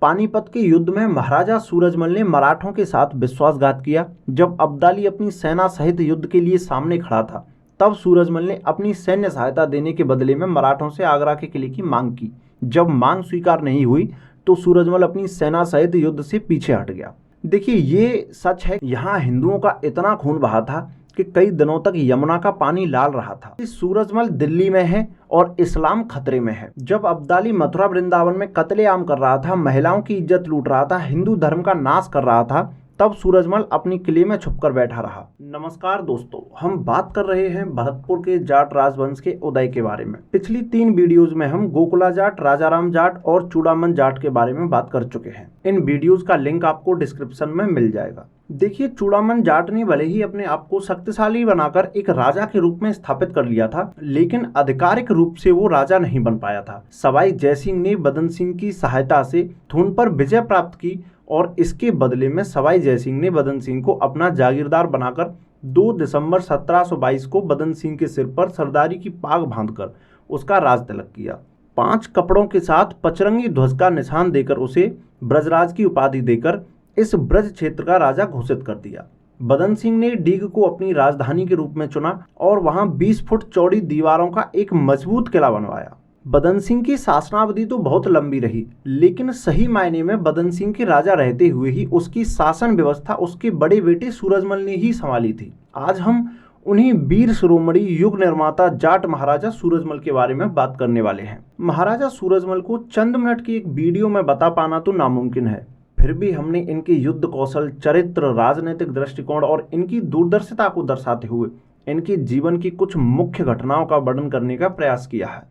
पानीपत के युद्ध में महाराजा सूरजमल ने मराठों के साथ विश्वासघात किया। जब अब्दाली अपनी सेना सहित युद्ध के लिए सामने खड़ा था, तब सूरजमल ने अपनी सैन्य सहायता देने के बदले में मराठों से आगरा के किले की मांग की। जब मांग स्वीकार नहीं हुई तो सूरजमल अपनी सेना सहित युद्ध से पीछे हट गया। देखिए, ये सच है, यहाँ हिंदुओं का इतना खून बहा था कि कई दिनों तक यमुना का पानी लाल रहा था। सूरजमल दिल्ली में है और इस्लाम खतरे में है। जब अब्दाली मथुरा वृंदावन में कत्लेआम कर रहा था, महिलाओं की इज्जत लूट रहा था, हिंदू धर्म का नाश कर रहा था, तब सूरजमल अपनी किले में छुपकर बैठा रहा। नमस्कार दोस्तों, हम बात कर रहे हैं भरतपुर के जाट राजवंश के उदय के बारे में। पिछली 3 वीडियोज में हम गोकुला जाट, राजाराम जाट और चूड़ामन जाट के बारे में बात कर चुके हैं। इन वीडियोज का लिंक आपको डिस्क्रिप्शन में मिल जाएगा। देखिए, चूड़ामन जाट ने भले ही अपने आप को शक्तिशाली बनाकर एक राजा के रूप में स्थापित कर लिया था, लेकिन आधिकारिक रूप से वो राजा नहीं बन पाया था। सवाई जयसिंह ने बदन सिंह की सहायता से थून पर विजय प्राप्त की और इसके बदले में सवाई जयसिंह ने बदन सिंह को अपना जागीरदार बनाकर 2 दिसंबर 1722 को बदन सिंह के सिर पर सरदारी की पाग बांधकर उसका राज तिलक किया। 5 कपड़ों के साथ पचरंगी ध्वज का निशान देकर उसे ब्रजराज की उपाधि देकर इस ब्रज क्षेत्र का राजा घोषित कर दिया। बदन सिंह ने डीग को अपनी राजधानी के रूप में चुना और वहां 20 फुट चौड़ी दीवारों का एक मजबूत किला बनवाया। बदन सिंह की शासनावधि तो बहुत लंबी रही, लेकिन सही मायने में बदन सिंह के राजा रहते हुए ही उसकी शासन व्यवस्था उसके बड़े बेटे सूरजमल ने ही संभाली थी। आज हम उन्हीं वीर शिरोमणि युग निर्माता जाट महाराजा सूरजमल के बारे में बात करने वाले हैं। महाराजा सूरजमल को चंद मिनट की एक वीडियो में बता पाना तो नामुमकिन है, फिर भी हमने इनके युद्ध कौशल, चरित्र, राजनीतिक दृष्टिकोण और इनकी दूरदर्शिता को दर्शाते हुए इनके जीवन की कुछ मुख्य घटनाओं का वर्णन करने का प्रयास किया है।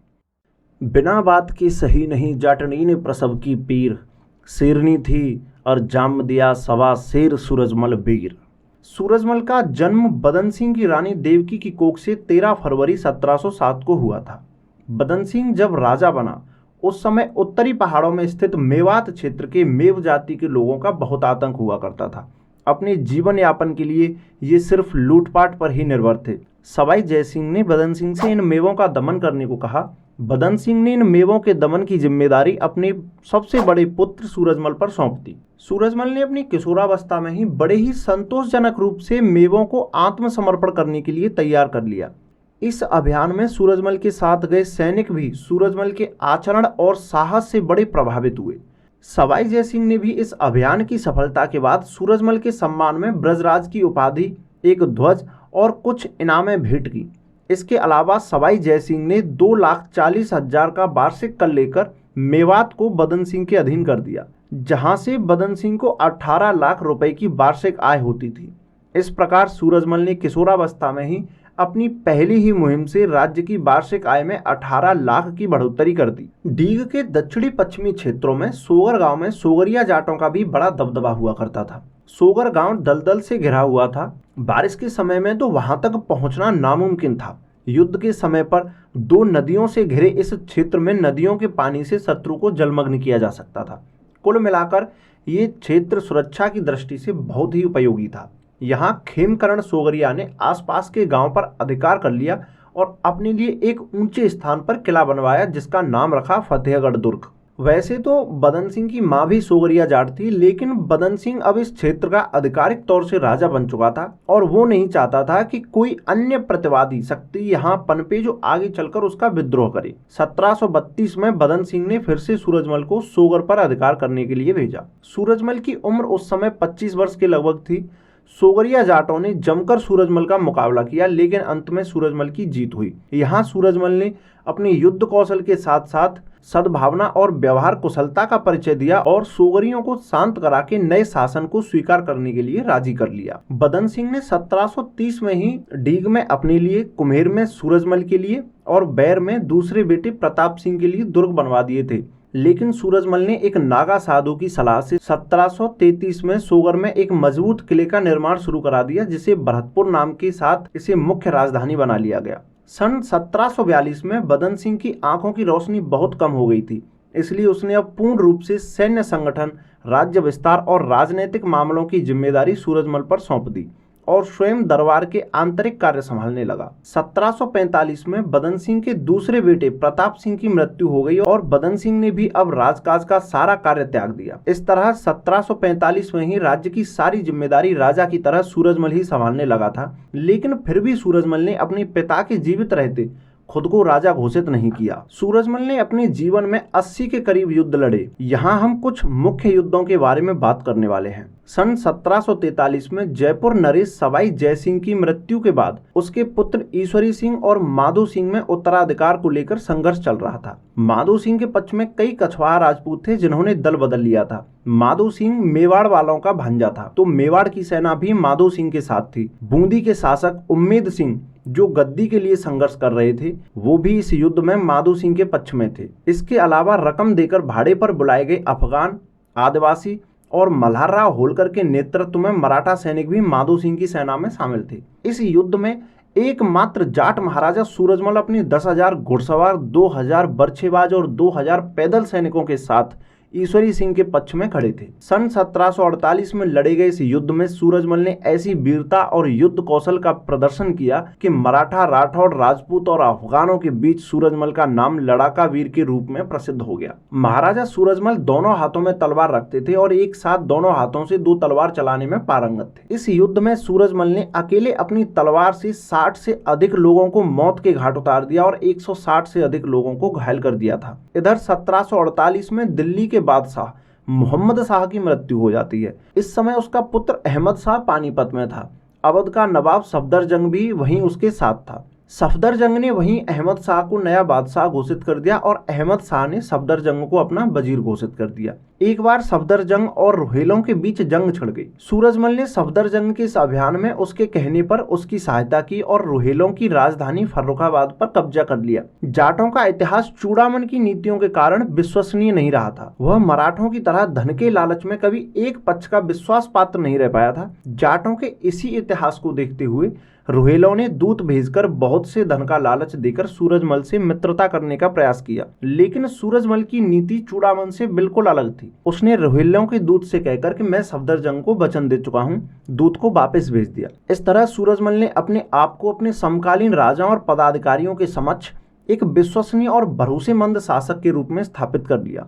बिना बात के सही नहीं जाटनी ने प्रसव की पीर, शेरनी थी और जाम दिया सवा शेर सूरजमल वीर। सूरजमल का जन्म बदन सिंह की रानी देवकी की कोख से 13 फरवरी 1707 को हुआ था। बदन सिंह जब राजा बना, उस समय उत्तरी पहाड़ों में स्थित मेवात क्षेत्र के मेव जाति के लोगों का बहुत आतंक हुआ करता था। अपने जीवन यापन के लिए ये सिर्फ लूटपाट पर ही निर्भर थे। सवाई जयसिंह ने बदन सिंह से इन मेवों का दमन करने को कहा। बदन सिंह ने इन मेवों के दमन की जिम्मेदारी अपने सबसे बड़े पुत्र सूरजमल पर सौंप दी। सूरजमल ने अपनी किशोरावस्था में ही बड़े ही संतोषजनक रूप से मेवों को आत्मसमर्पण करने के लिए तैयार कर लिया। इस अभियान में सूरजमल के साथ गए सैनिक भी सूरजमल के आचरण और साहस से बड़े प्रभावित हुए। सवाई जयसिंह ने भी इस अभियान की सफलता के बाद सूरजमल के सम्मान में ब्रजराज की उपाधि, एक ध्वज और कुछ इनामें भेंट की। इसके अलावा सवाई जयसिंह ने 2,40,000 का वार्षिक कर लेकर मेवात को बदन सिंह के अधीन कर दिया, जहां से बदन सिंह को 18 लाख रुपए की वार्षिक आय होती थी। इस प्रकार सूरजमल ने किशोरावस्था में ही अपनी पहली ही मुहिम से राज्य की वार्षिक आय में 18 लाख की बढ़ोतरी कर दी। डीग के दक्षिणी पश्चिमी क्षेत्रों में सोगर गांव में सोगरिया जाटों का भी बड़ा दबदबा हुआ करता था। सोगर गांव दलदल से घिरा हुआ था। बारिश के समय में तो वहां तक पहुंचना नामुमकिन था। युद्ध के समय पर 2 नदियों से घिरे इस क्षेत्र में नदियों के पानी से शत्रु को जलमग्न किया जा सकता था। कुल मिलाकर ये क्षेत्र सुरक्षा की दृष्टि से बहुत ही उपयोगी था। यहाँ खेमकरण सोगरिया ने आसपास के गांव पर अधिकार कर लिया और अपने लिए एक ऊंचे स्थान पर किला बनवाया, जिसका नाम रखा फतेहगढ़ दुर्ग। वैसे तो बदन सिंह की मां भी सोगरिया जाट थी, लेकिन बदन सिंह अब इस क्षेत्र का आधिकारिक तौर से राजा बन चुका था और वो नहीं चाहता था कि कोई अन्य प्रतिवादी शक्ति यहाँ पनपे जो आगे चलकर उसका विद्रोह करे। 1732 में बदन सिंह ने फिर से सूरजमल को सोगर पर अधिकार करने के लिए भेजा। सूरजमल की उम्र उस समय 25 वर्ष के लगभग थी। सोगरिया जाटों ने जमकर सूरजमल का मुकाबला किया, लेकिन अंत में सूरजमल की जीत हुई। यहाँ सूरजमल ने अपने युद्ध कौशल के साथ साथ सद्भावना और व्यवहार कुशलता का परिचय दिया और सोगरियों को शांत करा के नए शासन को स्वीकार करने के लिए राजी कर लिया। बदन सिंह ने 1730 में ही डीग में अपने लिए, कुम्हेर में सूरजमल के लिए और बैर में दूसरे बेटे प्रताप सिंह के लिए दुर्ग बनवा दिए थे। लेकिन सूरजमल ने एक नागा साधु की सलाह से 1733 में सोगर में एक मजबूत किले का निर्माण शुरू करा दिया, जिसे भरतपुर नाम के साथ इसे मुख्य राजधानी बना लिया गया। सन 1742 में बदन सिंह की आंखों की रोशनी बहुत कम हो गई थी, इसलिए उसने अब पूर्ण रूप से सैन्य संगठन, राज्य विस्तार और राजनीतिक मामलों की जिम्मेदारी सूरजमल पर सौंप दी और स्वयं दरबार के आंतरिक कार्य संभालने लगा। 1745 में बदन सिंह के दूसरे बेटे प्रताप सिंह की मृत्यु हो गई और बदन सिंह ने भी अब राजकाज का सारा कार्य त्याग दिया। इस तरह 1745 में ही राज्य की सारी जिम्मेदारी राजा की तरह सूरजमल ही संभालने लगा था। लेकिन फिर भी सूरजमल ने अपने पिता के जीवित रहते खुद को राजा घोषित नहीं किया। सूरजमल ने अपने जीवन में 80 के करीब युद्ध लड़े। यहाँ हम कुछ मुख्य युद्धों के बारे में बात करने वाले हैं। सन 1743 में जयपुर नरेश सवाई जयसिंह की मृत्यु के बाद उसके पुत्र ईश्वरी सिंह और माधो सिंह में उत्तराधिकार को लेकर संघर्ष चल रहा था। माधो सिंह के पक्ष में कई कछवाहा राजपूत थे जिन्होंने दल बदल लिया था। माधो सिंह मेवाड़ वालों का भांजा था, तो मेवाड़ की सेना भी माधो सिंह के साथ थी। बूंदी के शासक उम्मेद सिंह जो गद्दी के लिए संघर्ष कर रहे थे, वो भी इस युद्ध में माधो सिंह के पक्ष में थे। इसके अलावा रकम देकर भाड़े पर बुलाए गए अफगान, आदिवासी और मल्हारराव होलकर के नेतृत्व में मराठा सैनिक भी माधो सिंह की सेना में शामिल थे। इस युद्ध में एकमात्र जाट महाराजा सूरजमल अपनी 10,000 घुड़सवार, 2,000 बर्छेबाज और 2,000 पैदल सैनिकों के साथ ईश्वरी सिंह के पक्ष में खड़े थे। सन 1748 में लड़े गए इस युद्ध में सूरजमल ने ऐसी वीरता और युद्ध कौशल का प्रदर्शन किया कि मराठा, राठौड़, राजपूत और अफगानों के बीच सूरजमल का नाम लड़ाका वीर के रूप में प्रसिद्ध हो गया। महाराजा सूरजमल दोनों हाथों में तलवार रखते थे और एक साथ दोनों हाथों से 2 तलवार चलाने में पारंगत थे। इस युद्ध में सूरजमल ने अकेले अपनी तलवार से 60 से अधिक लोगों को मौत के घाट उतार दिया और 160 से अधिक लोगों को घायल कर दिया था। इधर 1748 में दिल्ली के बादशाह मोहम्मद शाह की मृत्यु हो जाती है। इस समय उसका पुत्र अहमद शाह पानीपत में था। अवध का नवाब सफदरजंग भी वहीं उसके साथ था। सफदरजंग ने वहीं अहमद शाह को नया बादशाह घोषित कर दिया और अहमद शाह ने सफदरजंग को अपना वजीर घोषित कर दिया। एक बार सफदरजंग और रोहिलों के बीच जंग छिड़ गई। सूरजमल ने सफदरजंग के इस अभियान में उसके कहने पर उसकी सहायता की और रोहिलों की राजधानी फर्रुखाबाद पर कब्जा कर लिया। जाटों का इतिहास चूड़ामन की नीतियों के कारण विश्वसनीय नहीं रहा था। वह मराठों की तरह धन के लालच में कभी एक पक्ष का विश्वास पात्र नहीं रह पाया था। जाटों के इसी इतिहास को देखते हुए रोहिलों ने दूत भेजकर बहुत से धन का लालच देकर सूरजमल से मित्रता करने का प्रयास किया, लेकिन सूरजमल की नीति चूड़ामन से बिल्कुल अलग थी। उसने रोहिलों के दूत से कहकर कि मैं सफदरजंग को वचन दे चुका हूं, दूत को वापस भेज दिया। इस तरह सूरजमल ने अपने आप को अपने समकालीन राजाओं और पदाधिकारियों के समक्ष एक विश्वसनीय और भरोसेमंद शासक के रूप में स्थापित कर लिया।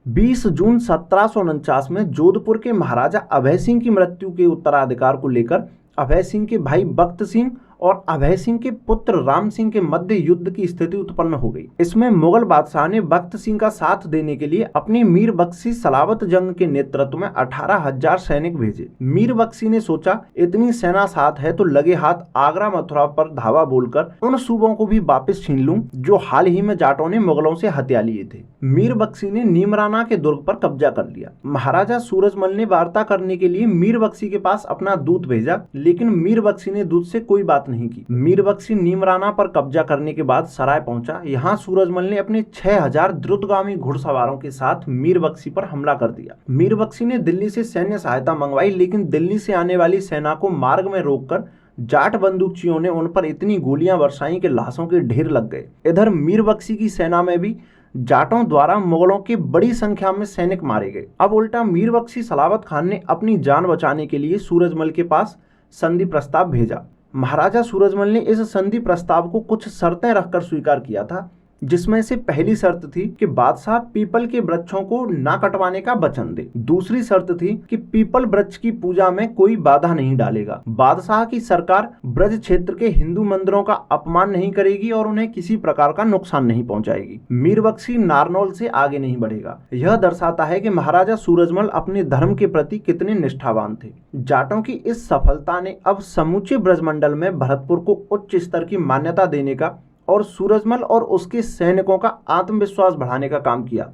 20 जून 1749 में जोधपुर के महाराजा अभय सिंह की मृत्यु के उत्तराधिकार को लेकर अभय सिंह के भाई बख्त सिंह और अभय सिंह के पुत्र राम सिंह के मध्य युद्ध की स्थिति उत्पन्न हो गई। इसमें मुगल बादशाह ने बख्त सिंह का साथ देने के लिए अपने मीर बख्शी सलावत जंग के नेतृत्व में 18,000 सैनिक भेजे। मीर बख्शी ने सोचा इतनी सेना साथ है तो लगे हाथ आगरा मथुरा पर धावा बोलकर उन सूबों को भी वापस छीन लूं जो हाल ही में जाटों ने मुगलों से हत्या लिए थे। मीर बख्शी ने नीमराना के दुर्ग पर कब्जा कर लिया। महाराजा सूरजमल ने वार्ता करने के लिए मीर बख्शी के पास अपना दूत भेजा, लेकिन मीर बख्शी ने दूत से कोई बात नहीं की। मीर बख्शी नीमराना पर कब्जा करने के बाद सराय पहुंचा। यहाँ सूरजमल ने अपने 6,000 द्रुतगामी घुड़सवारों के साथ मीर बख्शी पर हमला कर दिया। मीर बख्शी ने दिल्ली से सैन्य सहायता मंगवाई, लेकिन दिल्ली से आने वाली सेना को मार्ग में रोककर जाट बंदूकचियों ने उन पर इतनी गोलियां बरसाई कि लाशों के ढेर लग गए। इधर मीर बख्शी की सेना में भी जाटों द्वारा मुगलों की बड़ी संख्या में सैनिक मारे गए। अब उल्टा मीर बख्शी सलावत खान ने अपनी जान बचाने के लिए सूरजमल के पास संधि प्रस्ताव भेजा। महाराजा सूरजमल ने इस संधि प्रस्ताव को कुछ शर्तें रखकर स्वीकार किया था, जिसमें से पहली शर्त थी कि बादशाह पीपल के वृक्षों को ना कटवाने का वचन दे। दूसरी शर्त थी कि पीपल वृक्ष की पूजा में कोई बाधा नहीं डालेगा। बादशाह की सरकार ब्रज क्षेत्र के हिंदू मंदिरों का अपमान नहीं करेगी और उन्हें किसी प्रकार का नुकसान नहीं पहुंचाएगी। मीर बख्शी नारनौल से आगे नहीं बढ़ेगा। यह दर्शाता है कि महाराजा सूरजमल अपने धर्म के प्रति कितने निष्ठावान थे। जाटों की इस सफलता ने अब समूचे ब्रजमंडल में भरतपुर को उच्च स्तर की मान्यता देने का और सूरजमल और उसके सैनिकों का आत्मविश्वास बढ़ाने का काम किया।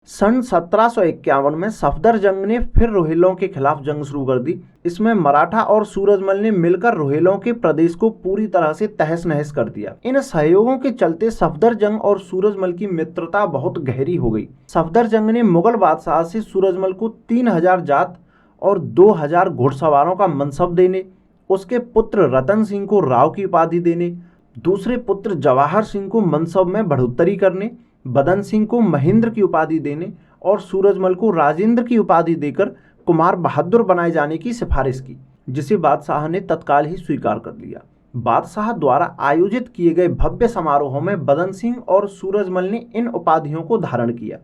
सन 1751 में सफदरजंग ने फिर रोहिलों के खिलाफ जंग शुरू कर दी। इसमें मराठा और सूरजमल ने मिलकर रोहिलों के प्रदेश को पूरी तरह से तहस नहस कर दिया। इन सहयोगों के चलते सफदरजंग और सूरजमल की मित्रता बहुत गहरी हो गई। सफदरजंग ने मुगल बादशाह से सूरजमल को 3,000 जात और 2,000 घुड़सवारों का मनसब देने, उसके पुत्र रतन सिंह को राव की उपाधि देने, दूसरे पुत्र जवाहर सिंह को मनसब में बढ़ोतरी करने, बदन सिंह को महेंद्र की उपाधि देने और सूरजमल को राजेंद्र की उपाधि देकर कुमार बहादुर बनाए जाने की सिफारिश की, जिसे बादशाह ने तत्काल ही स्वीकार कर लिया। बादशाह द्वारा आयोजित किए गए भव्य समारोहों में बदन सिंह और सूरजमल ने इन उपाधियों को धारण किया।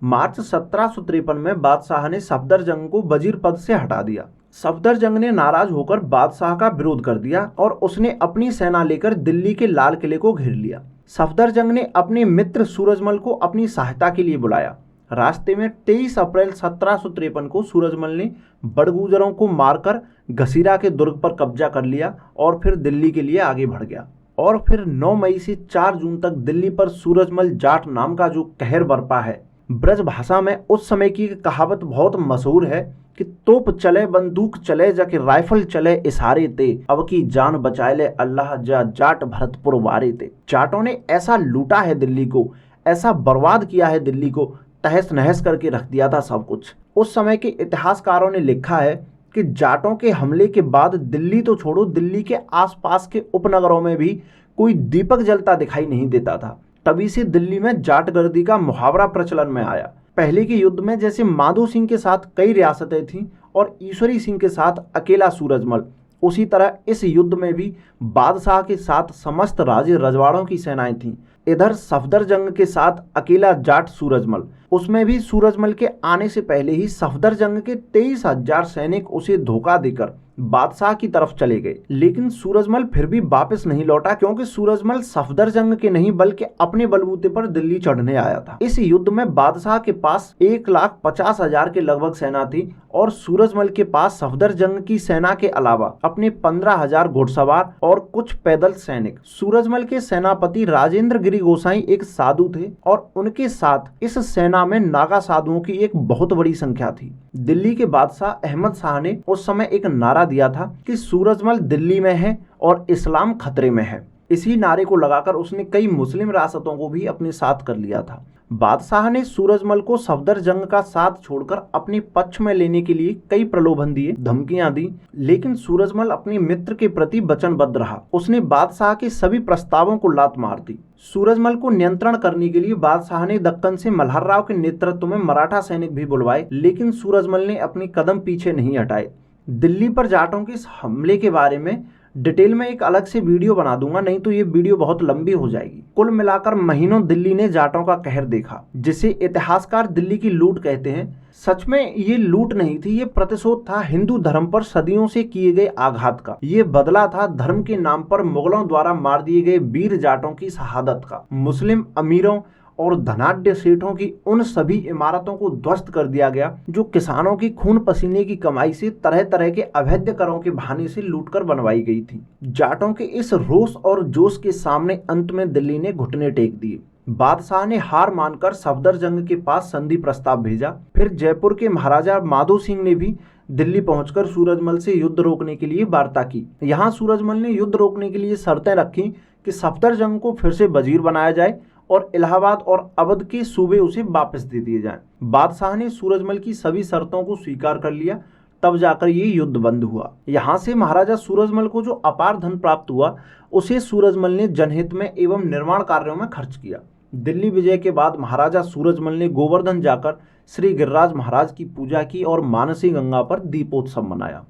मार्च 1753 में बादशाह ने सफदरजंग को वजीर पद से हटा दिया। सफदरजंग ने नाराज होकर बादशाह का विरोध कर दिया और उसने अपनी सेना लेकर दिल्ली के लाल किले को घेर लिया। सफदरजंग ने अपने मित्र सूरजमल को अपनी सहायता के लिए बुलाया। रास्ते में 23 अप्रैल 1753 को सूरजमल ने बड़गुजरों को मारकर घसीरा के दुर्ग पर कब्जा कर लिया और फिर दिल्ली के लिए आगे बढ़ गया। और फिर 9 मई से 4 जून तक दिल्ली पर सूरजमल जाट नाम का जो कहर बरपा है। ब्रज भाषा में उस समय की कहावत बहुत मशहूर है कि तोप चले बंदूक चले जाके राइफल चले इशारे ते, अब की जान बचाए ले अल्लाह जा जाट भरतपुर वारे ते। जाटों ने ऐसा लूटा है दिल्ली को, ऐसा बर्बाद किया है दिल्ली को, तहस नहस करके रख दिया था सब कुछ। उस समय के इतिहासकारों ने लिखा है कि जाटों के हमले के बाद दिल्ली तो छोड़ो, दिल्ली के आसपास के उपनगरों में भी कोई दीपक जलता दिखाई नहीं देता था। तभी से दिल्ली में जाटगर्दी का मुहावरा प्रचलन में आया। पहले के युद्ध में जैसे माधो सिंह के साथ कई रियासतें थीं और ईश्वरी सिंह के साथ अकेला सूरजमल, उसी तरह इस युद्ध में भी बादशाह के साथ समस्त राजे रजवाड़ों की सेनाएं थीं। इधर सफदरजंग के साथ अकेला जाट सूरजमल, उसमें भी सूरजमल के आने से पहले ही सफदरजंग के 23,000 सैनिक उसे धोखा देकर बादशाह की तरफ चले गए। लेकिन सूरजमल फिर भी वापस नहीं लौटा, क्योंकि सूरजमल सफदरजंग के नहीं बल्कि अपने बलबूते पर दिल्ली चढ़ने आया था। इस युद्ध में बादशाह के पास 1,50,000 के लगभग सेना थी और सूरजमल के पास सफदरजंग की सेना के अलावा अपने 15,000 घुड़सवार और कुछ पैदल सैनिक। सूरजमल के सेनापति राजेंद्र गिरी गोसाई एक साधु थे और उनके साथ इस सेना में नागा साधुओं की एक बहुत बड़ी संख्या थी। दिल्ली के बादशाह अहमद शाह ने उस समय एक नारा दिया था कि सूरजमल दिल्ली में है और इस्लाम खतरे में है। इसी नारे को लगाकर उसने कई मुस्लिम रियासतों को भी अपने साथ कर लिया था। बादशाह ने सूरजमल को सफदरजंग का साथ छोड़कर अपने पक्ष में लेने के लिए कई प्रलोभन दिए, धमकियां दी, लेकिन सूरजमल अपने मित्र के प्रति वचनबद्ध रहा। उसने बादशाह के सभी प्रस्तावों को लात मार दी। सूरजमल को नियंत्रण करने के लिए बादशाह ने दक्कन से मल्हारराव के नेतृत्व में मराठा सैनिक भी बुलवाए, लेकिन सूरजमल ने अपने कदम पीछे नहीं हटाए। दिल्ली पर जाटों के इस हमले के बारे में डिटेल में एक अलग से वीडियो बना दूंगा, नहीं तो ये वीडियो बहुत लंबी हो जाएगी। कुल मिलाकर महीनों दिल्ली ने जाटों का कहर देखा, जिसे इतिहासकार दिल्ली की लूट कहते हैं। सच में ये लूट नहीं थी, ये प्रतिशोध था हिंदू धर्म पर सदियों से किए गए आघात का। ये बदला था धर्म के नाम पर मुगलों द्वारा मार दिए गए वीर जाटों की शहादत का। मुस्लिम अमीरों और धनाढ्य सेठों की उन सभी इमारतों को ध्वस्त कर दिया गया जो किसानों की खून पसीने की कमाई से तरह तरह के अवैध करों के बहाने से लूटकर बनवाई गई थी। जाटों के इस रोष और जोश के सामने अंत में दिल्ली ने घुटने टेक दिए। बादशाह ने हार मानकर सफदरजंग के पास संधि प्रस्ताव भेजा। फिर जयपुर के महाराजा माधो सिंह ने भी दिल्ली पहुंचकर सूरजमल से युद्ध रोकने के लिए वार्ता की। यहाँ सूरजमल ने युद्ध रोकने के लिए शर्तें रखी कि सफदरजंग को फिर से वजीर बनाया जाए और इलाहाबाद और अवध के सूबे उसे वापस दे दिए जाएं। बादशाह ने सूरजमल की सभी शर्तों को स्वीकार कर लिया, तब जाकर ये युद्ध बंद हुआ। यहाँ से महाराजा सूरजमल को जो अपार धन प्राप्त हुआ, उसे सूरजमल ने जनहित में एवं निर्माण कार्यों में खर्च किया। दिल्ली विजय के बाद महाराजा सूरजमल ने गोवर्धन जाकर श्री गिरिराज महाराज की पूजा की और मानसी गंगा पर दीपोत्सव मनाया।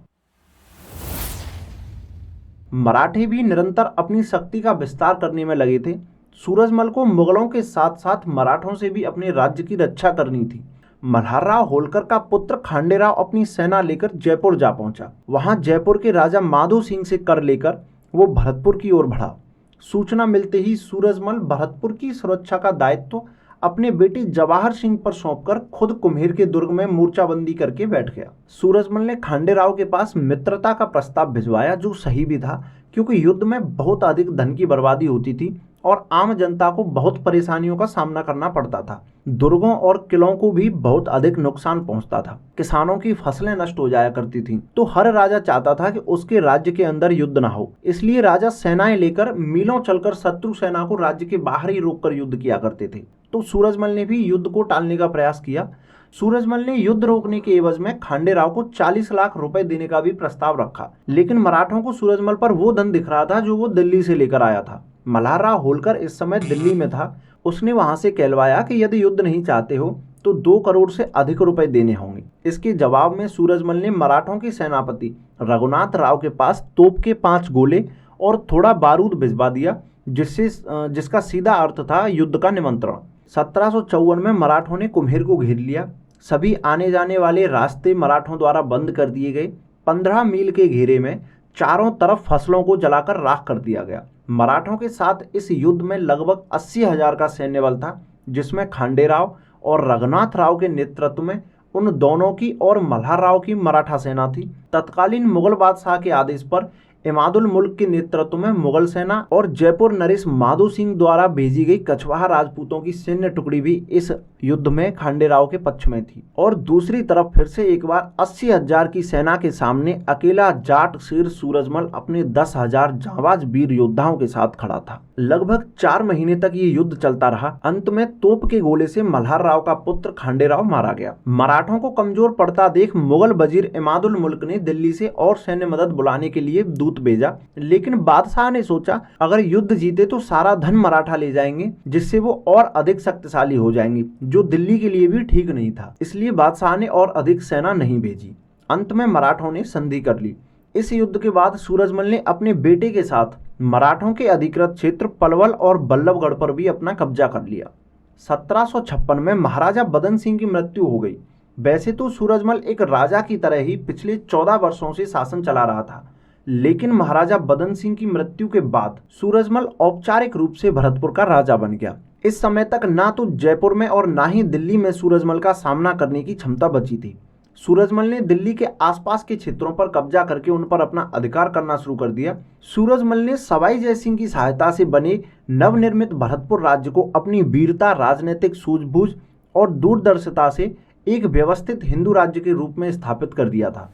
मराठे भी निरंतर अपनी शक्ति का विस्तार करने में लगे थे। सूरजमल को मुगलों के साथ साथ मराठों से भी अपने राज्य की रक्षा करनी थी। मल्हारराव होलकर का पुत्र खांडेराव अपनी सेना लेकर जयपुर जा पहुंचा। वहां जयपुर के राजा माधो सिंह से कर लेकर वो भरतपुर की ओर बढ़ा। सूचना मिलते ही सूरजमल भरतपुर की सुरक्षा का दायित्व अपने बेटे जवाहर सिंह पर सौंपकर खुद कुम्हेर के दुर्ग में मोर्चाबंदी करके बैठ गया। सूरजमल ने खांडेराव के पास मित्रता का प्रस्ताव भिजवाया, जो सही भी था, क्योंकि युद्ध में बहुत अधिक धन की बर्बादी होती थी और आम जनता को बहुत परेशानियों का सामना करना पड़ता था। दुर्गों और किलों को भी बहुत अधिक नुकसान पहुंचता था। किसानों की फसलें नष्ट हो जाया करती थीं। तो हर राजा चाहता था कि उसके राज्य के अंदर युद्ध ना हो, इसलिए राजा सेनाएं लेकर मीलों चलकर शत्रु सेना को राज्य के बाहर ही रोककर युद्ध किया करते थे। तो सूरजमल ने भी युद्ध को टालने का प्रयास किया। सूरजमल ने युद्ध रोकने के एवज में खांडेराव को 40 लाख रुपए देने का भी प्रस्ताव रखा, लेकिन मराठों को सूरजमल पर वो धन दिख रहा था जो वो दिल्ली से लेकर आया था। मल्हारराव होलकर इस समय दिल्ली में था। उसने वहां से कहलवाया कि यदि युद्ध नहीं चाहते हो तो 2 करोड़ से अधिक रुपए देने होंगे। इसके जवाब में सूरजमल ने मराठों के सेनापति रघुनाथ राव के पास तोप के 5 गोले और थोड़ा बारूद भिजवा दिया, जिसका सीधा अर्थ था युद्ध का निमंत्रण। 1754 में मराठों ने कुम्हेर को घेर लिया। सभी आने जाने वाले रास्ते मराठों द्वारा बंद कर दिए गए। 15 मील के घेरे में चारों तरफ फसलों को जलाकर राख कर दिया गया। मराठों के साथ इस युद्ध में लगभग 80,000 का सैन्य बल था, जिसमें खांडेराव और रघुनाथ राव के नेतृत्व में उन दोनों की और मल्हार राव की मराठा सेना थी। तत्कालीन मुगल बादशाह के आदेश पर इमादुल मुल्क के नेतृत्व में मुगल सेना और जयपुर नरेश माधो सिंह द्वारा भेजी गई कछवाहा राजपूतों की सैन्य टुकड़ी भी इस युद्ध में खांडेराव के पक्ष में थी। और दूसरी तरफ फिर से एक बार 80,000 की सेना के सामने अकेला जाट शेर सूरजमल अपने 10,000 जांबाज वीर योद्धाओं के साथ खड़ा था। लगभग 4 महीने तक ये युद्ध चलता रहा। अंत में तोप के गोले से मल्हार राव का पुत्र खांडेराव मारा गया। मराठों को कमजोर पड़ता देख मुगल वजीर इमादुल मुल्क ने दिल्ली से और सैन्य मदद बुलाने के लिए दूत भेजा, लेकिन बादशाह ने सोचा अगर युद्ध जीते तो सारा धन मराठा ले जाएंगे, जिससे वो और अधिक शक्तिशाली हो जाएंगे, जो दिल्ली के लिए भी ठीक नहीं था। इसलिए बादशाह ने और अधिक सेना नहीं भेजी। अंत में मराठों ने संधि कर ली। इस युद्ध के बाद सूरजमल ने अपने बेटे के साथ मराठों के अधिकृत क्षेत्र पलवल और बल्लभगढ़ पर भी अपना कब्जा कर लिया। 1756 में महाराजा बदन सिंह की मृत्यु हो गई। वैसे तो सूरजमल एक राजा की तरह ही पिछले 14 वर्षों से शासन चला रहा था, लेकिन महाराजा बदन सिंह की मृत्यु के बाद सूरजमल औपचारिक रूप से भरतपुर का राजा बन गया। इस समय तक ना तो जयपुर में और ना ही दिल्ली में सूरजमल का सामना करने की क्षमता बची थी। सूरजमल ने दिल्ली के आसपास के क्षेत्रों पर कब्जा करके उन पर अपना अधिकार करना शुरू कर दिया। सूरजमल ने सवाई जयसिंह की सहायता से बने नवनिर्मित भरतपुर राज्य को अपनी वीरता, राजनीतिक सूझबूझ और दूरदर्शिता से एक व्यवस्थित हिंदू राज्य के रूप में स्थापित कर दिया था।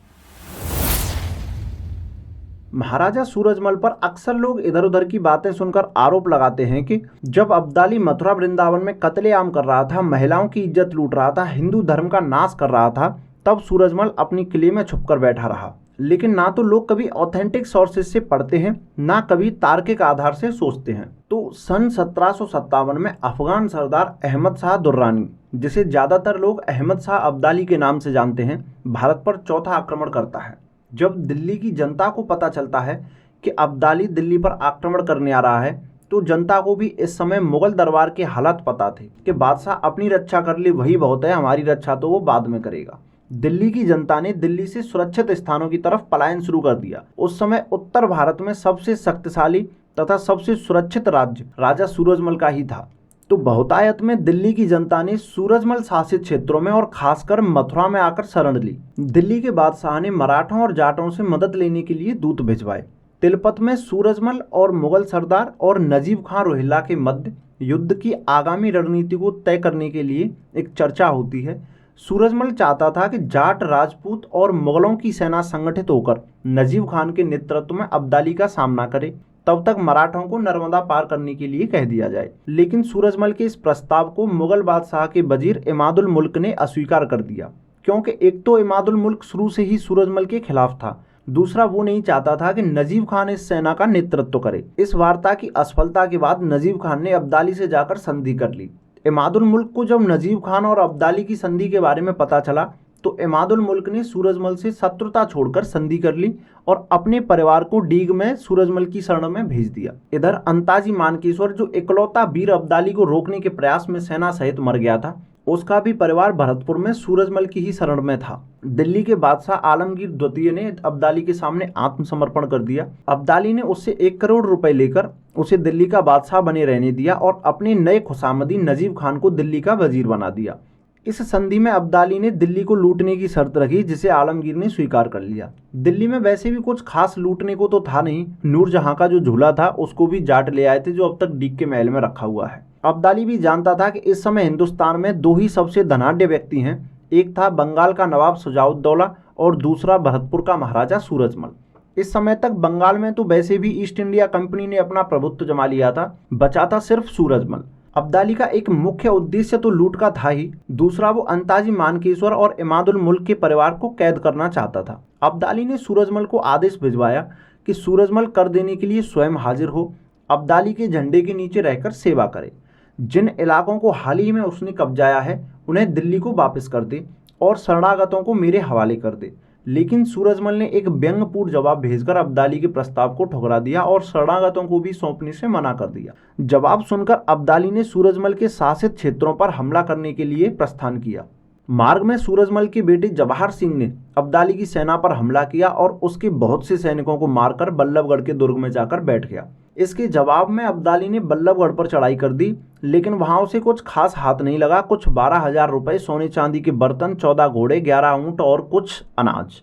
महाराजा सूरजमल पर अक्सर लोग इधर उधर की बातें सुनकर आरोप लगाते हैं कि जब अब्दाली मथुरा वृंदावन में कत्लेआम कर रहा था, महिलाओं की इज्जत लूट रहा था, हिंदू धर्म का नाश कर रहा था, तब सूरजमल अपनी किले में छुपकर बैठा रहा। लेकिन ना तो लोग कभी ऑथेंटिक सोर्सेज से पढ़ते हैं, ना कभी तार्किक आधार से सोचते हैं। तो सन 1757 में अफगान सरदार अहमद शाह दुर्रानी, जिसे ज्यादातर लोग अहमद शाह अब्दाली के नाम से जानते हैं, भारत पर चौथा आक्रमण करता है। जब दिल्ली की जनता को पता चलता है कि अब्दाली दिल्ली पर आक्रमण करने आ रहा है, तो जनता को भी इस समय मुगल दरबार के हालात पता थे कि बादशाह अपनी रक्षा कर ले वही बहुत है, हमारी रक्षा तो वो बाद में करेगा। दिल्ली की जनता ने दिल्ली से सुरक्षित स्थानों की तरफ पलायन शुरू कर दिया। उस समय उत्तर भारत में सबसे शक्तिशाली तथा सबसे सुरक्षित राज्य राजा सूरजमल का ही था। तो बहुतायत में दिल्ली की जनता ने सूरजमल शासित क्षेत्रों में और खासकर मथुरा में आकर शरण ली। दिल्ली के बादशाह ने मराठों और जाटों से मदद लेने के लिए दूत भिजवाए। तिलपत में सूरजमल और मुगल सरदार और नजीब खां रोहिल्ला के मध्य युद्ध की आगामी रणनीति को तय करने के लिए एक चर्चा होती है। सूरजमल चाहता था कि जाट, राजपूत और मुगलों की सेना संगठित होकर नजीब खान के नेतृत्व में अब्दाली का सामना करे, तब तक मराठों को नर्मदा पार करने के लिए कह दिया जाए। लेकिन सूरजमल के इस प्रस्ताव को मुगल बादशाह के वजीर इमादुल मुल्क ने अस्वीकार कर दिया, क्योंकि एक तो इमादुल मुल्क शुरू से ही सूरजमल के खिलाफ था, दूसरा वो नहीं चाहता था कि नजीब खान इस सेना का नेतृत्व करे। इस वार्ता की असफलता के बाद नजीब खान ने अब्दाली से जाकर संधि कर ली। इमादुल मुल्क को जब नजीब खान और अब्दाली की संधि के बारे में पता चला, तो इमादुल मुल्क ने सूरजमल से शत्रुता छोड़कर संधि कर ली और अपने परिवार को डीग में सूरजमल की शरण में भेज दिया। इधर अंताजी मानकेश्वर, जो इकलौता वीर अब्दाली को रोकने के प्रयास में सेना सहित मर गया था, उसका भी परिवार भरतपुर में सूरजमल की ही शरण में था। दिल्ली के बादशाह आलमगीर द्वितीय ने अब्दाली के सामने आत्मसमर्पण कर दिया। अब्दाली ने उससे 1 करोड़ रुपए लेकर उसे दिल्ली का बादशाह बने रहने दिया और अपने नए खुशामदी नजीब खान को दिल्ली का वजीर बना दिया। इस संधि में अब्दाली ने दिल्ली को लूटने की शर्त रखी, जिसे आलमगीर ने स्वीकार कर लिया। दिल्ली में वैसे भी कुछ खास लूटने को तो था नहीं। नूरजहां का जो झूला था उसको भी जाट ले आए थे, जो अब तक डीग के महल में रखा हुआ है। अब्दाली भी जानता था कि इस समय हिंदुस्तान में 2 ही सबसे धनाढ्य व्यक्ति हैं, एक था बंगाल का नवाब शुजाउद्दौला और दूसरा भरतपुर का महाराजा सूरजमल। इस समय तक बंगाल में तो वैसे भी ईस्ट इंडिया कंपनी ने अपना प्रभुत्व जमा लिया था, बचा था सिर्फ सूरजमल। अब्दाली का एक मुख्य उद्देश्य तो लूट का था ही, दूसरा वो अंताजी मानकेश्वर और इमादुल मुल्क के परिवार को कैद करना चाहता था। अब्दाली ने सूरजमल को आदेश भिजवाया कि सूरजमल कर देने के लिए स्वयं हाजिर हो, अब्दाली के झंडे के नीचे रहकर सेवा करे। जिन इलाकों को हाल ही में उसने कब्जाया है उन्हें दिल्ली को वापस कर दे और शरणागतों को मेरे हवाले कर दे। लेकिन सूरजमल ने एक व्यंग्यपूर्ण जवाब भेजकर अब्दाली के प्रस्ताव को ठुकरा दिया और शरणागतों को भी सौंपने से मना कर दिया। जवाब सुनकर अब्दाली ने सूरजमल के शासित क्षेत्रों पर हमला करने के लिए प्रस्थान किया। मार्ग में सूरजमल के बेटे जवाहर सिंह ने अब्दाली की सेना पर हमला किया और उसके बहुत से सैनिकों को मारकर बल्लभगढ़ के दुर्ग में जाकर बैठ गया। इसके जवाब में अब्दाली ने बल्लभगढ़ पर चढ़ाई कर दी, लेकिन वहां उसे कुछ खास हाथ नहीं लगा। कुछ 12,000 रुपए, सोने चांदी के बर्तन, 14 घोड़े, 11 ऊंट और कुछ अनाज।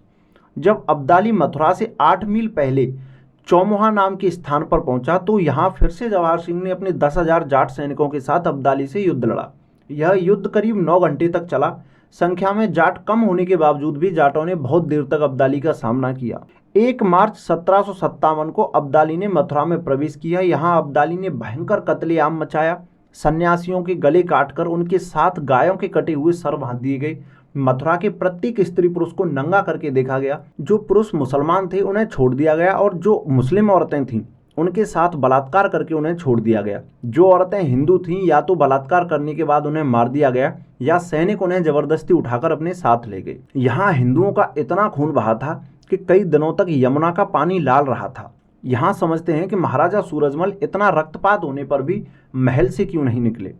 जब अब्दाली मथुरा से 8 मील पहले चौमुहा नाम के स्थान पर पहुंचा तो यहाँ फिर से जवाहर सिंह ने अपने 10,000 जाट सैनिकों के साथ अब्दाली से युद्ध लड़ा। यह युद्ध करीब 9 घंटे तक चला। संख्या में जाट कम होने के बावजूद भी जाटों ने बहुत देर तक अब्दाली का सामना किया। 1 मार्च 1757 को अब्दाली ने मथुरा में प्रवेश किया। यहाँ अब्दाली ने भयंकर कत्लेआम मचाया। सन्यासियों के गले काटकर उनके साथ गायों के कटे हुए सर बांध दिए गए। मथुरा के प्रत्येक स्त्री पुरुष को नंगा करके देखा गया। जो पुरुष मुसलमान थे उन्हें छोड़ दिया गया और जो मुस्लिम औरतें थीं उनके साथ बलात्कार करके उन्हें छोड़ दिया गया। जो औरतें हिंदू थीं या तो बलात्कार करने के बाद उन्हें मार दिया गया या सैनिक उन्हें जबरदस्ती उठाकर अपने साथ ले गए। यहाँ हिंदुओं का इतना खून बहा था कि कई दिनों तक यमुना का पानी लाल रहा था। यहाँ समझते हैं कि महाराजा सूरजमल इतना रक्तपात होने पर भी महल से क्यों नहीं निकले।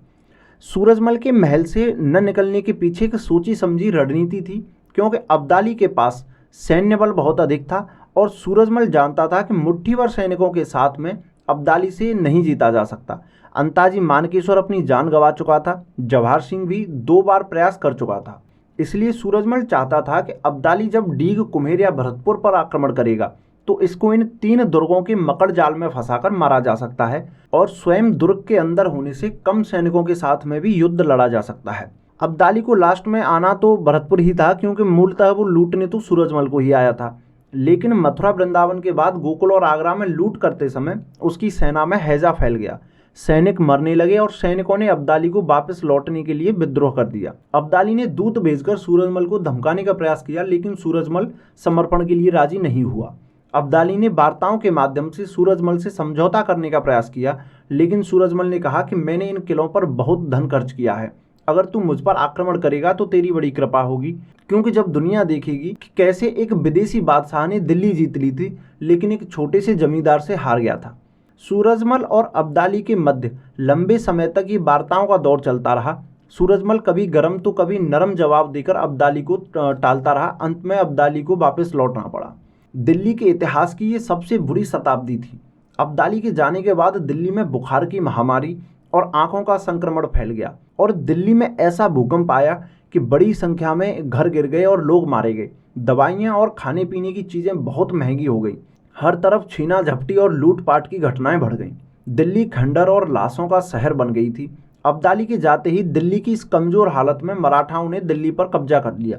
सूरजमल के महल से न निकलने के पीछे एक सोची समझी रणनीति थी, क्योंकि अब्दाली के पास सैन्य बल बहुत अधिक था और सूरजमल जानता था कि मुट्ठी भर सैनिकों के साथ में अब्दाली से नहीं जीता जा सकता। अंताजी मानकेश्वर अपनी जान गंवा चुका था। जवाहर सिंह भी 2 बार प्रयास कर चुका था। इसलिए सूरजमल चाहता था कि अब्दाली जब डीग, कुम्हेर या भरतपुर पर आक्रमण करेगा तो इसको इन 3 दुर्गों के मकड़ जाल में फंसाकर मारा जा सकता है और स्वयं दुर्ग के अंदर होने से कम सैनिकों के साथ में भी युद्ध लड़ा जा सकता है। अब्दाली को लास्ट में आना तो भरतपुर ही था, क्योंकि मूलतः वो लूटने तो सूरजमल को ही आया था। लेकिन मथुरा वृंदावन के बाद गोकुल और आगरा में लूट करते समय उसकी सेना में हैजा फैल गया। सैनिक मरने लगे और सैनिकों ने अब्दाली को वापस लौटने के लिए विद्रोह कर दिया। अब्दाली ने दूत भेजकर सूरजमल को धमकाने का प्रयास किया, लेकिन सूरजमल समर्पण के लिए राजी नहीं हुआ। अब्दाली ने वार्ताओं के माध्यम से सूरजमल से समझौता करने का प्रयास किया, लेकिन सूरजमल ने कहा कि मैंने इन किलों पर बहुत धन खर्च किया है। अगर तू मुझ पर आक्रमण करेगा तो तेरी बड़ी कृपा होगी, क्योंकि जब दुनिया देखेगी कि कैसे एक विदेशी बादशाह ने दिल्ली जीत ली थी लेकिन एक छोटे से जमींदार से हार गया था। सूरजमल और अब्दाली के मध्य लंबे समय तक ये वार्ताओं का दौर चलता रहा। सूरजमल कभी गर्म तो कभी नरम जवाब देकर अब्दाली को टालता रहा। अंत में अब्दाली को वापस लौटना पड़ा। दिल्ली के इतिहास की ये सबसे बुरी शताब्दी थी। अब्दाली के जाने के बाद दिल्ली में बुखार की महामारी और आंखों का संक्रमण फैल गया और दिल्ली में ऐसा भूकंप आया कि बड़ी संख्या में घर गिर गए और लोग मारे गए। दवाइयाँ और खाने पीने की चीज़ें बहुत महंगी हो गई। हर तरफ छीना झपटी और लूटपाट की घटनाएं बढ़ गईं। दिल्ली खंडर और लाशों का शहर बन गई थी। अब्दाली के जाते ही दिल्ली की इस कमज़ोर हालत में मराठाओं ने दिल्ली पर कब्जा कर लिया।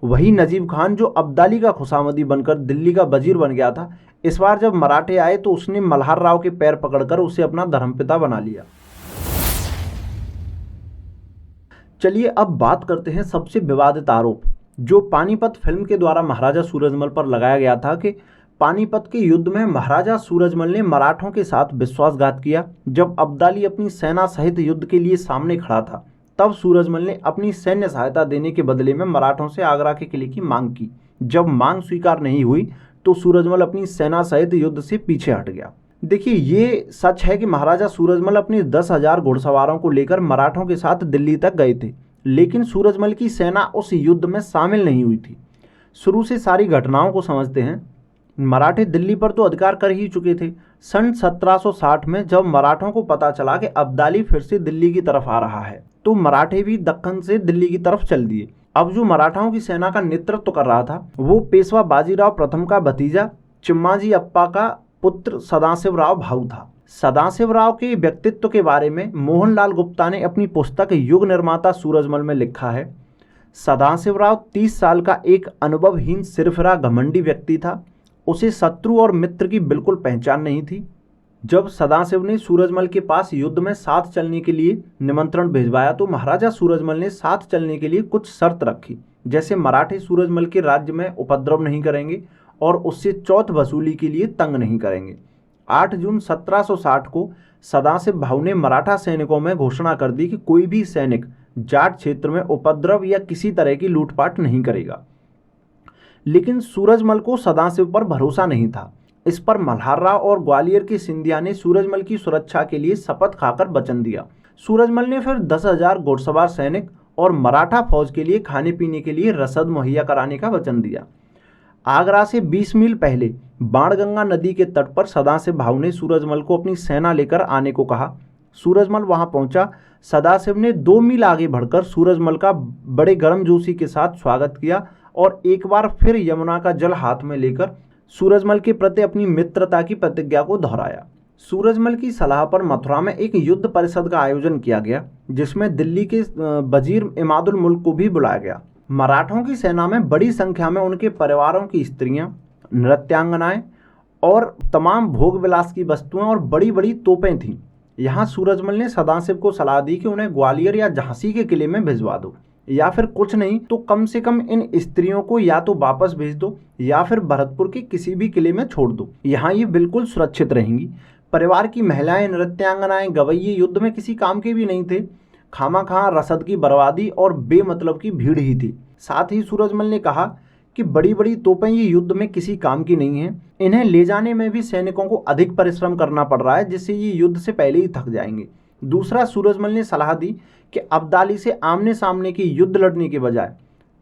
वही नजीब खान जो अब्दाली का खुशामदी बनकर दिल्ली का वजीर बन गया था, इस बार जब मराठे आए तो उसने मल्हार राव के पैर पकड़कर उसे अपना धर्मपिता बना लिया। चलिए अब बात करते हैं सबसे विवादित आरोप जो पानीपत फिल्म के द्वारा महाराजा सूरजमल पर लगाया गया था कि पानीपत के युद्ध में महाराजा सूरजमल ने मराठों के साथ विश्वासघात किया। जब अब्दाली अपनी सेना सहित युद्ध के लिए सामने खड़ा था तब सूरजमल ने अपनी सैन्य सहायता देने के बदले में मराठों से आगरा के किले की मांग की। जब मांग स्वीकार नहीं हुई तो सूरजमल अपनी सेना सहित युद्ध से पीछे हट गया। देखिए, ये सच है कि महाराजा सूरजमल अपने 10,000 घुड़सवारों को लेकर मराठों के साथ दिल्ली तक गए थे, लेकिन सूरजमल की सेना उस युद्ध में शामिल नहीं हुई थी। शुरू से सारी घटनाओं को समझते हैं। मराठे दिल्ली पर तो अधिकार कर ही चुके थे। सन 1760 में जब मराठों को पता चला कि अब्दाली फिर से दिल्ली की तरफ आ रहा है तो मराठे भी दक्कन से दिल्ली की तरफ चल दिए। अब जो मराठाओं की सेना का नेतृत्व कर रहा था वो पेशवा बाजीराव प्रथम का भतीजा चिम्माजी अप्पा का पुत्र सदाशिवराव भाऊ था। सदाशिवराव के व्यक्तित्व के बारे में मोहनलाल गुप्ता ने अपनी पुस्तक युग निर्माता सूरजमल में लिखा है। सदाशिवराव 30 साल का एक अनुभवहीन सिरफिरा घमंडी व्यक्ति था। उसे शत्रु और मित्र की बिल्कुल पहचान नहीं थी। जब सदाशिव ने सूरजमल के पास युद्ध में साथ चलने के लिए निमंत्रण भिजवाया तो महाराजा सूरजमल ने साथ चलने के लिए कुछ शर्त रखी, जैसे मराठे सूरजमल के राज्य में उपद्रव नहीं करेंगे और उससे चौथ वसूली के लिए तंग नहीं करेंगे। 8 जून 1760 को सदाशिव भाऊ ने मराठा सैनिकों में घोषणा कर दी कि कोई भी सैनिक जाट क्षेत्र में उपद्रव या किसी तरह की लूटपाट नहीं करेगा। लेकिन सूरजमल को सदाशिव पर भरोसा नहीं था। इस पर मल्हार राव और ग्वालियर के सिंधिया ने सूरजमल की सुरक्षा के लिए शपथ खाकर वचन दिया। सूरजमल ने फिर 10,000 घुड़सवार सैनिक और मराठा फौज के लिए खाने पीने के लिए रसद मुहैया कराने का वचन दिया। आगरा से 20 मील पहले बाणगंगा नदी के तट पर सदाशिव भाऊ ने सूरजमल को अपनी सेना लेकर आने को कहा। सूरजमल वहां पहुंचा। सदाशिव ने 2 मील आगे बढ़कर सूरजमल का बड़े गर्मजोशी के साथ स्वागत किया और एक बार फिर यमुना का जल हाथ में लेकर सूरजमल के प्रति अपनी मित्रता की प्रतिज्ञा को दोहराया। सूरजमल की सलाह पर मथुरा में एक युद्ध परिषद का आयोजन किया गया, जिसमें दिल्ली के वजीर इमादुल मुल्क को भी बुलाया गया। मराठों की सेना में बड़ी संख्या में उनके परिवारों की स्त्रियां, नृत्यांगनाएं और तमाम भोग विलास की वस्तुएं और बड़ी बड़ी तोपें थीं। यहाँ सूरजमल ने सदाशिव को सलाह दी कि उन्हें ग्वालियर या झांसी के किले में भिजवा दो, या फिर कुछ नहीं तो कम से कम इन स्त्रियों को या तो वापस भेज दो या फिर भरतपुर के किसी भी किले में छोड़ दो। यहाँ ये बिल्कुल सुरक्षित रहेंगी। परिवार की महिलाएं, नृत्यांगनाएं, गवैये युद्ध में किसी काम के भी नहीं थे। खामाखा रसद की बर्बादी और बेमतलब की भीड़ ही थी। साथ ही सूरजमल ने कहा कि बड़ी बड़ी तोपें ये युद्ध में किसी काम की नहीं है। इन्हें ले जाने में भी सैनिकों को अधिक परिश्रम करना पड़ रहा है, जिससे ये युद्ध से पहले ही थक जाएंगे। दूसरा, सूरजमल ने सलाह दी कि अब्दाली से आमने सामने की युद्ध लड़ने के बजाय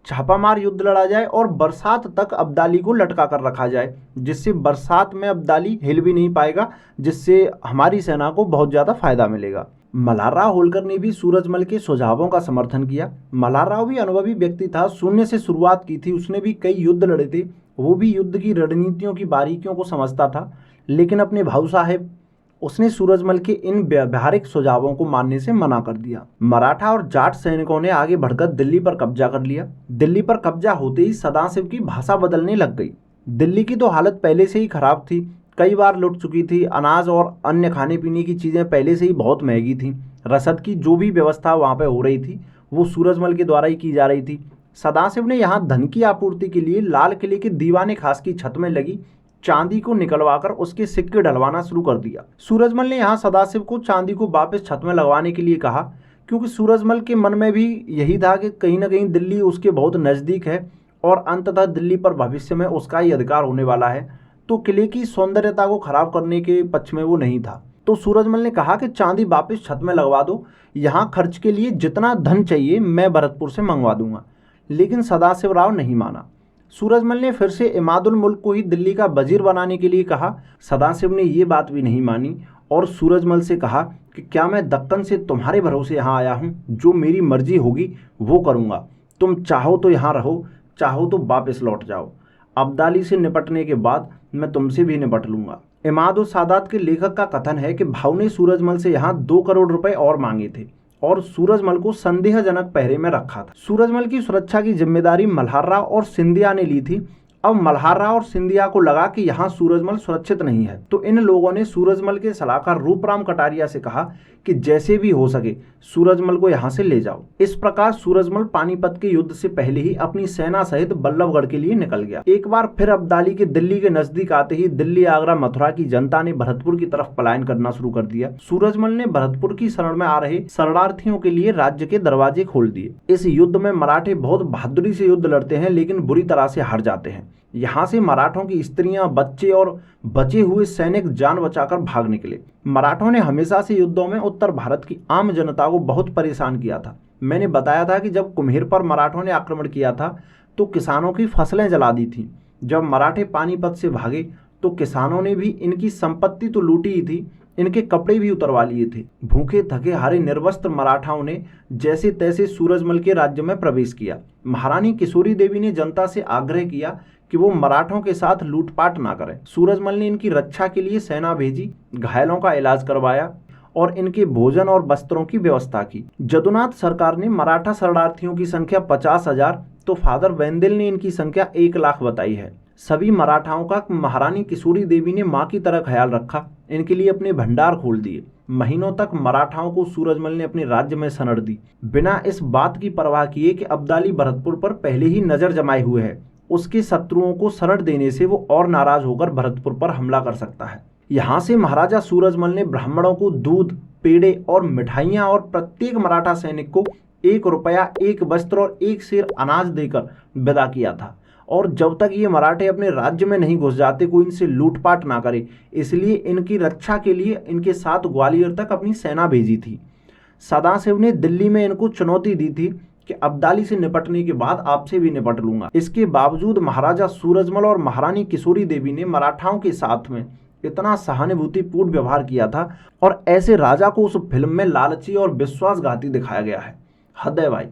छापामार युद्ध लड़ा जाए और बरसात तक अब्दाली को लटका कर रखा जाए, जिससे बरसात में अब्दाली हिल भी नहीं पाएगा, जिससे हमारी सेना को बहुत ज़्यादा फायदा मिलेगा। मल्हार राव होलकर ने भी सूरजमल के सुझावों का समर्थन किया। मल्हार राव भी अनुभवी व्यक्ति था, शून्य से शुरुआत की थी, उसने भी कई युद्ध लड़े थे, वो भी युद्ध की रणनीतियों की बारीकियों को समझता था। लेकिन अपने भाऊ साहेब उसने सूरजमल के इन व्यावहारिक सुझावों को मानने से मना कर दिया। मराठा और जाट सैनिकों ने आगे बढ़कर दिल्ली पर कब्जा कर लिया। दिल्ली पर कब्जा होते ही सदाशिव की भाषा बदलने लग गई। दिल्ली की तो हालत पहले से ही खराब थी, कई बार लुट चुकी थी। अनाज और अन्य खाने पीने की चीज़ें पहले से ही बहुत महंगी थी। रसद की जो भी व्यवस्था वहाँ पर हो रही थी वो सूरजमल के द्वारा ही की जा रही थी। सदाशिव ने यहाँ धन की आपूर्ति के लिए लाल किले के दीवाने खास की छत में लगी चांदी को निकलवाकर उसके सिक्के डलवाना शुरू कर दिया। सूरजमल ने यहाँ सदाशिव को चांदी को वापस छत में लगवाने के लिए कहा, क्योंकि सूरजमल के मन में भी यही था कि कहीं ना कहीं दिल्ली उसके बहुत नज़दीक है और अंततः दिल्ली पर भविष्य में उसका ही अधिकार होने वाला है, तो किले की सौंदर्यता को खराब करने के पक्ष में वो नहीं था। तो सूरजमल ने कहा कि चांदी वापस छत में लगवा दो, यहाँ खर्च के लिए जितना धन चाहिए मैं भरतपुर से मंगवा दूंगा। लेकिन सदाशिव राव नहीं माना। सूरजमल ने फिर से इमादुल मुल्क को ही दिल्ली का वजीर बनाने के लिए कहा। सदाशिव ने ये बात भी नहीं मानी और सूरजमल से कहा कि क्या मैं दक्कन से तुम्हारे भरोसे यहाँ आया हूँ, जो मेरी मर्जी होगी वो करूँगा। तुम चाहो तो यहाँ रहो, चाहो तो वापस लौट जाओ। अब्दाली से निपटने के बाद मैं तुमसे भी निपट लूँगा। इमादुल सादात के लेखक का कथन है कि भाऊ ने सूरजमल से यहाँ 2 करोड़ रुपए और मांगे थे और सूरजमल को संदेहजनक पहरे में रखा था। सूरजमल की सुरक्षा की जिम्मेदारी मल्हार राव और सिंधिया ने ली थी। अब मल्हार राव और सिंधिया को लगा कि यहाँ सूरजमल सुरक्षित नहीं है, तो इन लोगों ने सूरजमल के सलाहकार रूपराम कटारिया से कहा कि जैसे भी हो सके सूरजमल को यहाँ से ले जाओ। इस प्रकार सूरजमल पानीपत के युद्ध से पहले ही अपनी सेना सहित बल्लभगढ़ के लिए निकल गया। एक बार फिर अब्दाली के दिल्ली के नजदीक आते ही दिल्ली, आगरा, मथुरा की जनता ने भरतपुर की तरफ पलायन करना शुरू कर दिया। सूरजमल ने भरतपुर की शरण में आ रहे शरणार्थियों के लिए राज्य के दरवाजे खोल दिए। इस युद्ध में मराठे बहुत बहादुरी से युद्ध लड़ते हैं, लेकिन बुरी तरह से हार जाते हैं। यहाँ से मराठों की स्त्रियां, बच्चे और बचे हुए सैनिक जान बचाकर भाग निकले। मराठों ने हमेशा से युद्धों में उत्तर भारत की आम जनता को बहुत परेशान किया था। मैंने बताया था कि जब कुम्हेर पर मराठों ने आक्रमण किया था तो किसानों की फसलें जला दी थी। जब मराठे पानीपत से भागे तो किसानों ने भी इनकी संपत्ति तो लूटी ही थी, इनके कपड़े भी उतरवा लिए थे। भूखे थके हारे निर्वस्त्र मराठाओं ने जैसे तैसे सूरजमल के राज्य में प्रवेश किया। महारानी किशोरी देवी ने जनता से आग्रह किया कि वो मराठों के साथ लूटपाट ना करें। सूरजमल ने इनकी रक्षा के लिए सेना भेजी, घायलों का इलाज करवाया और इनके भोजन और वस्त्रों की व्यवस्था की। जदुनाथ सरकार ने मराठा शरणार्थियों की संख्या 50,000 तो फादर वेंदेल ने इनकी संख्या 1 लाख बताई है। सभी मराठाओं का महारानी किशोरी देवी ने मां की तरह ख्याल रखा, इनके लिए अपने भंडार खोल दिए। महीनों तक मराठाओं को सूरजमल ने अपने राज्य में सनड़ दी, बिना इस बात की परवाह किए कि अब्दाली भरतपुर पर पहले ही नजर जमाए हुए है। उसके शत्रुओं को शरण देने से वो और नाराज होकर भरतपुर पर हमला कर सकता है। यहाँ से महाराजा सूरजमल ने ब्राह्मणों को दूध, पेड़े और मिठाइयाँ और प्रत्येक मराठा सैनिक को 1 रुपया, 1 वस्त्र और 1 सेर अनाज देकर विदा किया था। और जब तक ये मराठे अपने राज्य में नहीं घुस जाते कोई इनसे लूटपाट ना करे, इसलिए इनकी रक्षा के लिए इनके साथ ग्वालियर तक अपनी सेना भेजी थी। सदाशिव ने दिल्ली में इनको चुनौती दी थी कि अब्दाली से निपटने के बाद आपसे भी निपट लूंगा। इसके बावजूद महाराजा सूरजमल और महारानी किशोरी देवी ने मराठाओं के साथ में इतना सहानुभूतिपूर्ण व्यवहार किया था और ऐसे राजा को उस फिल्म में लालची और विश्वासघाती दिखाया गया है। हद है भाई।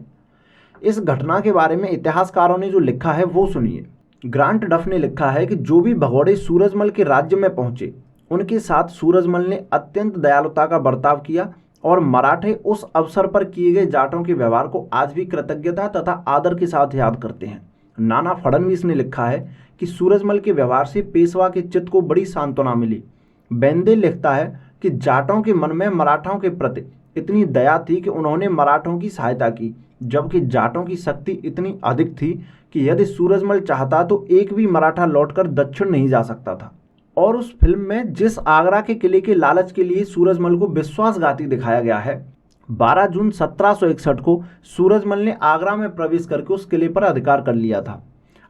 इस घटना के बारे में इतिहासकारों ने जो लिखा है वो सुनिए। ग्रांट डफ ने लिखा है कि जो भी भगौड़े सूरजमल के राज्य में पहुंचे उनके साथ सूरजमल ने अत्यंत दयालुता का बर्ताव किया और मराठे उस अवसर पर किए गए जाटों के व्यवहार को आज भी कृतज्ञता तथा आदर के साथ याद करते हैं। नाना फडणवीस ने लिखा है कि सूरजमल के व्यवहार से पेशवा के चित्त को बड़ी सांत्वना मिली। बेंदे लिखता है कि जाटों के मन में मराठाओं के प्रति इतनी दया थी कि उन्होंने मराठों की सहायता की, जबकि जाटों की शक्ति इतनी अधिक थी कि यदि सूरजमल चाहता तो एक भी मराठा लौटकर दक्षिण नहीं जा सकता था। और उस फिल्म में जिस आगरा के किले के लालच के लिए सूरजमल को विश्वासघाती दिखाया गया है, 12 जून 1761 को सूरजमल ने आगरा में प्रवेश करके उस किले पर अधिकार कर लिया था।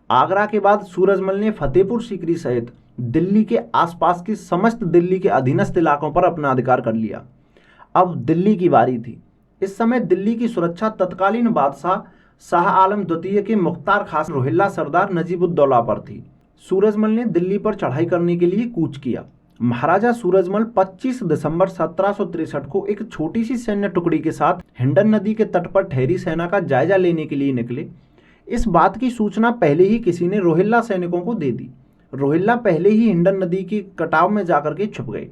आगरा के बाद सूरजमल ने फतेहपुर सीकरी सहित दिल्ली के आसपास के समस्त दिल्ली के अधीनस्थ इलाकों पर अपना अधिकार कर लिया। अब दिल्ली की बारी थी। इस समय दिल्ली की सुरक्षा तत्कालीन बादशाह शाह आलम द्वितीय के मुख्तार खास रोहिल्ला सरदार नजीबुद्दौला पर थी। सूरजमल ने दिल्ली पर चढ़ाई करने के लिए कूच किया। महाराजा सूरजमल 25 दिसंबर 1763 को एक छोटी सी सैन्य टुकड़ी के साथ हिंडन नदी के तट पर ठहरी सेना का जायजा लेने के लिए निकले। इस बात की सूचना पहले ही किसी ने रोहिल्ला सैनिकों को दे दी। रोहिल्ला पहले ही हिंडन नदी के कटाव में जाकर के छुप गए।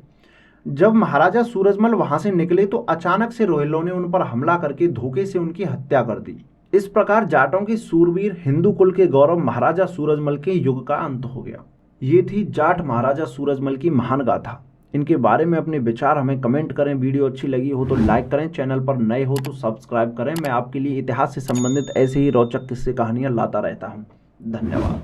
जब महाराजा सूरजमल वहां से निकले तो अचानक से रोहिल्लों ने उन पर हमला करके धोखे से उनकी हत्या कर दी। इस प्रकार जाटों के सूरवीर हिंदू कुल के गौरव महाराजा सूरजमल के युग का अंत हो गया। ये थी जाट महाराजा सूरजमल की महान गाथा। इनके बारे में अपने विचार हमें कमेंट करें। वीडियो अच्छी लगी हो तो लाइक करें, चैनल पर नए हो तो सब्सक्राइब करें। मैं आपके लिए इतिहास से संबंधित ऐसे ही रोचक किस्से कहानियां लाता रहता हूं। धन्यवाद।